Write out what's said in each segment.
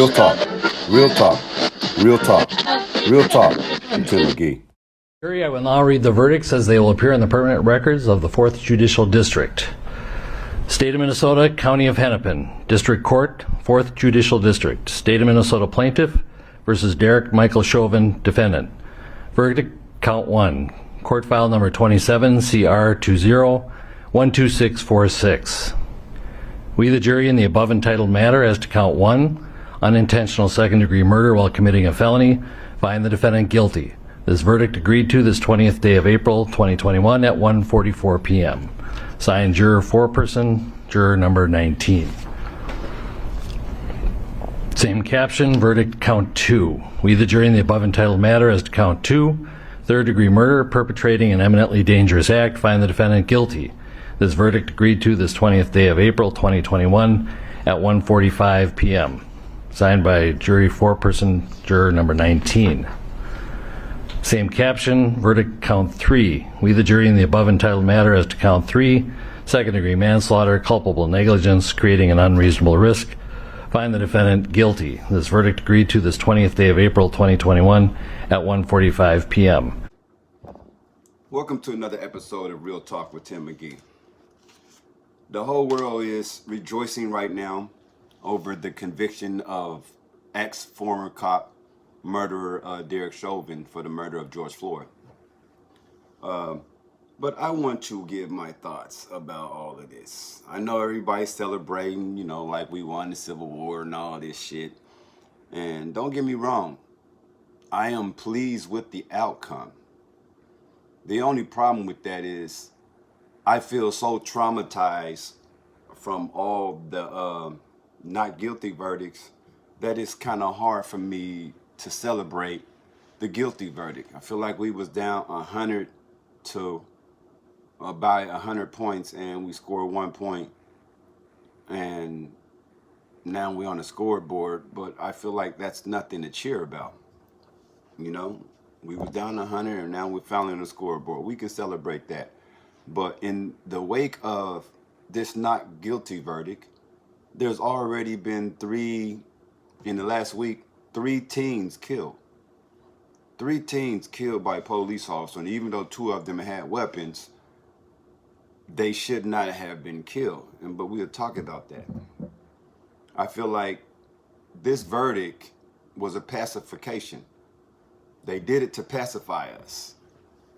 Real talk, real talk, real talk, real talk. I'm Tim McGee. Jury, I will now read the verdicts as they will appear in the permanent records of the 4th Judicial District. State of Minnesota, County of Hennepin, District Court, 4th Judicial District. State of Minnesota Plaintiff versus Derek Michael Chauvin, Defendant. Verdict, Count 1. Court file number 27, CR 20-12646. We, the jury, in the above entitled matter as to Count 1, unintentional second-degree murder while committing a felony, find the defendant guilty. This verdict agreed to this 20th day of April 2021 at 1:44 p.m. Signed, juror foreperson, juror number 19. Same caption, verdict count 2. We, the jury, in the above entitled matter as to count 2, third-degree murder, perpetrating an eminently dangerous act, find the defendant guilty. This verdict agreed to this 20th day of April 2021 at 1:45 p.m. Signed by jury foreperson, juror number 19. Same caption, verdict count 3. We, the jury, in the above entitled matter as to count 3, second-degree manslaughter, culpable negligence, creating an unreasonable risk, find the defendant guilty. This verdict agreed to this 20th day of April 2021 at 1:45 p.m. Welcome to another episode of Real Talk with Tim McGee. The whole world is rejoicing right now over the conviction of ex-former cop murderer Derek Chauvin for the murder of George Floyd. But I want to give my thoughts about all of this. I know everybody's celebrating, like we won the Civil War and all this shit. And don't get me wrong, I am pleased with the outcome. The only problem with that is I feel so traumatized from all the not guilty verdicts that it's kind of hard for me to celebrate the guilty verdict. I feel like we was down 100 to by 100 points and we scored 1 point, and now we're on the scoreboard, but I feel like that's nothing to cheer about. We was down 100 and now we're finally on the scoreboard. We can celebrate that. But in the wake of this not guilty verdict, there's already been in the last week, 3 teens killed. 3 teens killed by police officers, and even though 2 of them had weapons, they should not have been killed. But we'll talk about that. I feel like this verdict was a pacification. They did it to pacify us.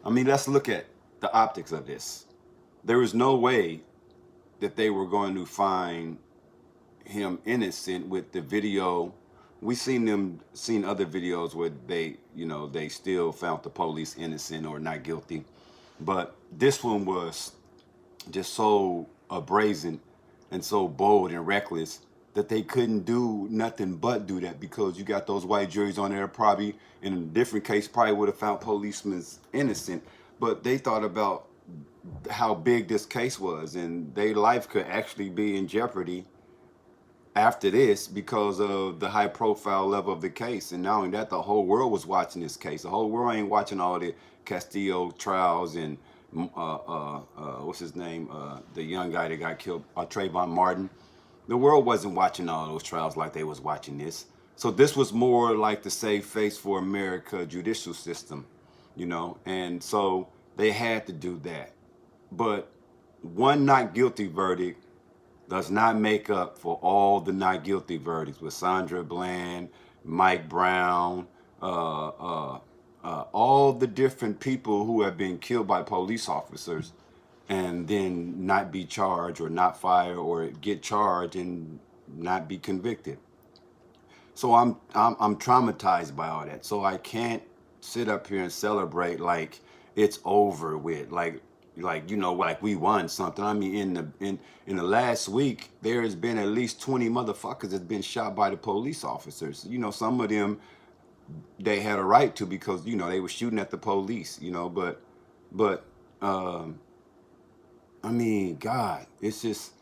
I mean, let's look at the optics of this. There was no way that they were going to find him innocent with the video. We seen other videos where they still found the police innocent or not guilty. But this one was just so brazen and so bold and reckless that they couldn't do nothing but do that, because you got those white juries on there probably in a different case probably would have found policemen innocent, but they thought about how big this case was and their life could actually be in jeopardy after this because of the high profile level of the case. And not only that, the whole world was watching this case. The whole world ain't watching all the Castillo trials and what's his name, the young guy that got killed, Trayvon Martin. The world wasn't watching all those trials like they was watching this. So this was more like the save face for America judicial system, and so they had to do that. But one not guilty verdict does not make up for all the not guilty verdicts with Sandra Bland, Mike Brown, all the different people who have been killed by police officers and then not be charged or not fired or get charged and not be convicted. So I'm traumatized by all that. So I can't sit up here and celebrate like it's over with, like we won something. I mean, in the last week, there has been at least 20 motherfuckers that's been shot by the police officers. Some of them they had a right to because they were shooting at the police. But I mean, God, it's just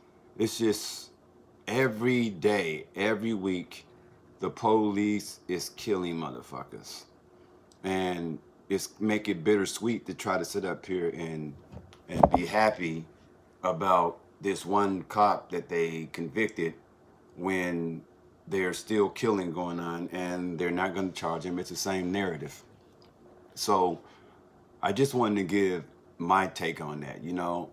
every day, every week, the police is killing motherfuckers, and it's make it bittersweet to try to sit up here and be happy about this one cop that they convicted when there's still killing going on, and they're not going to charge him. It's the same narrative. So I just wanted to give my take on that. You know,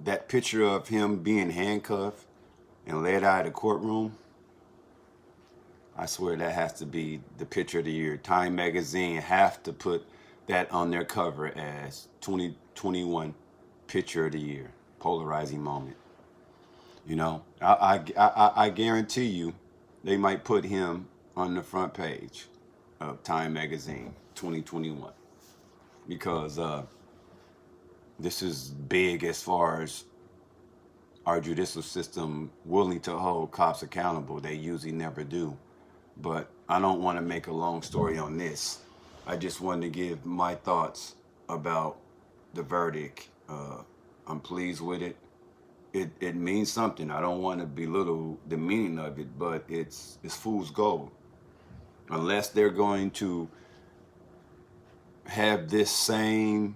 that picture of him being handcuffed and led out of the courtroom, I swear that has to be the picture of the year. Time magazine have to put that on their cover as 2021 picture of the year, polarizing moment. You know, I guarantee you they might put him on the front page of Time magazine 2021 because this is big as far as our judicial system willing to hold cops accountable. They usually never do. But I don't want to make a long story on this. I just wanted to give my thoughts about the verdict. I'm pleased with it. It means something. I don't want to belittle the meaning of it, but it's fool's gold. Unless they're going to have this same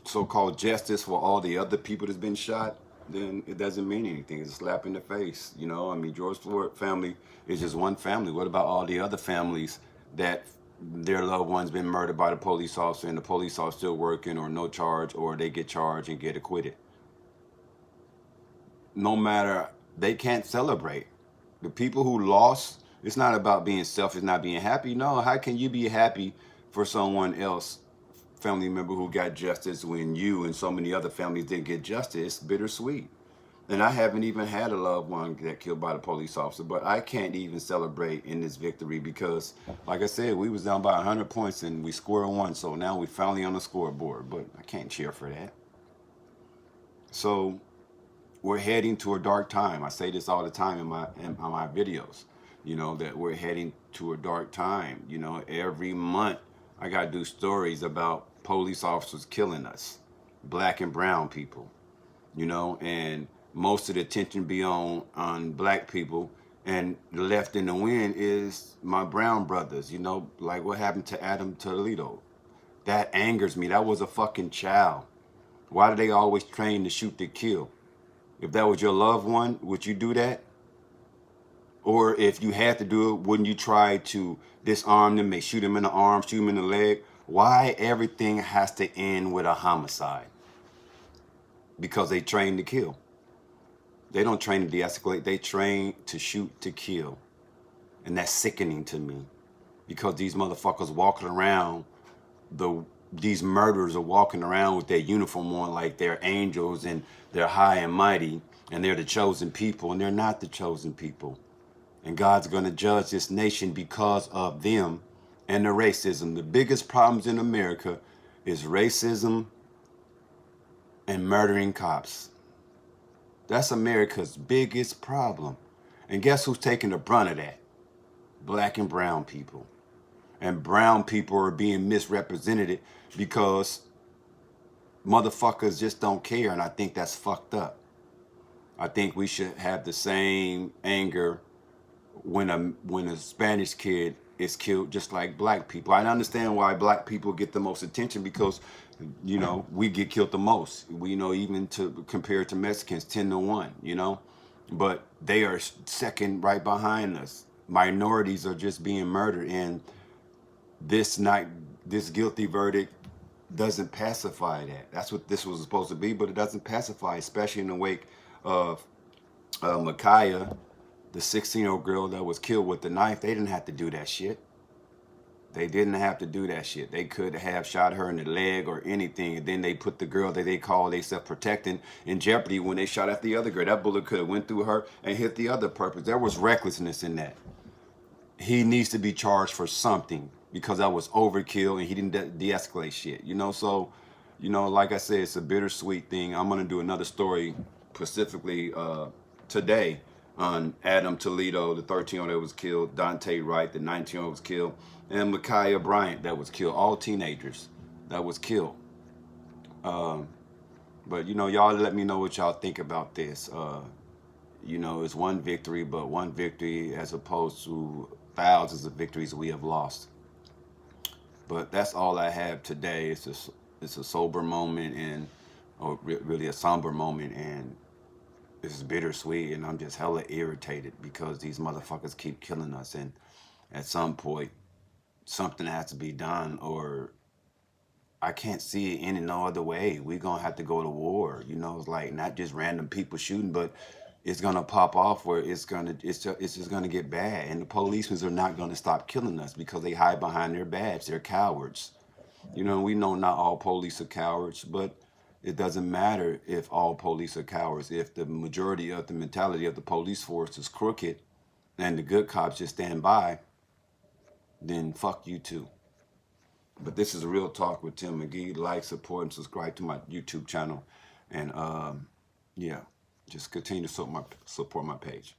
so-called justice for all the other people that's been shot, then it doesn't mean anything. It's a slap in the face. You know, I mean, George Floyd family is just one family. What about all the other families that their loved ones been murdered by the police officer and the police officer still working or no charge or they get charged and get acquitted? No matter, they can't celebrate. The people who lost, it's not about being selfish, not being happy. No, how can you be happy for someone else, family member who got justice when you and so many other families didn't get justice? It's bittersweet. And I haven't even had a loved one get killed by the police officer, but I can't even celebrate in this victory because, like I said, we was down by 100 points and we scored one. So now we finally on the scoreboard, but I can't cheer for that. So we're heading to a dark time. I say this all the time in my videos, you know, that we're heading to a dark time. You know, every month I got to do stories about police officers killing us, black and brown people, you know, and most of the attention be on black people, and the left in the wind is my brown brothers, you know, like what happened to Adam Toledo. That angers me. That was a fucking child. Why do they always train to shoot to kill? If that was your loved one, would you do that? Or if you had to do it, wouldn't you try to disarm them, shoot them in the arm, shoot them in the leg? Why everything has to end with a homicide? Because they train to kill. They don't train to de-escalate. They train to shoot to kill. And that's sickening to me. Because these motherfuckers walking around, these murderers are walking around with their uniform on like they're angels and they're high and mighty and they're the chosen people, and they're not the chosen people. And God's going to judge this nation because of them and the racism. The biggest problems in America is racism and murdering cops. That's America's biggest problem. And guess who's taking the brunt of that? Black and brown people. And brown people are being misrepresented because motherfuckers just don't care. And I think that's fucked up. I think we should have the same anger when a Spanish kid is killed, just like black people. I understand why black people get the most attention because, you know, we get killed the most. We, you know, even to compared to Mexicans, 10-1, you know, but they are second right behind us. Minorities are just being murdered, and this guilty verdict doesn't pacify that. That's what this was supposed to be, but it doesn't pacify, especially in the wake of Micaiah, the 16-year-old girl that was killed with the knife. They didn't have to do that shit. They didn't have to do that shit. They could have shot her in the leg or anything, and then they put the girl that they call themselves protecting in jeopardy when they shot at the other girl. That bullet could have went through her and hit the other purpose. There was recklessness in that. He needs to be charged for something because that was overkill and he didn't de-escalate shit, you know? So, you know, like I said, it's a bittersweet thing. I'm going to do another story specifically today on Adam Toledo, the 13-year-old that was killed, Dante Wright, the 19-year-old was killed, and Micaiah Bryant that was killed, all teenagers that was killed. But, you know, y'all let me know what y'all think about this. You know, it's one victory, but one victory as opposed to thousands of victories we have lost. But that's all I have today. It's a sober moment and, or really a somber moment, and it's bittersweet, and I'm just hella irritated because these motherfuckers keep killing us, and at some point something has to be done, or I can't see it any no other way. We gonna have to go to war. You know, it's like not just random people shooting, but it's gonna pop off where it's just gonna get bad, and the policemen are not gonna stop killing us because they hide behind their badge. They're cowards. You know, we know not all police are cowards, but it doesn't matter if all police are cowards. If the majority of the mentality of the police force is crooked and the good cops just stand by, then fuck you too. But this is Real Talk with Tim McGee. Like, support, and subscribe to my YouTube channel. And yeah, just continue to support my page.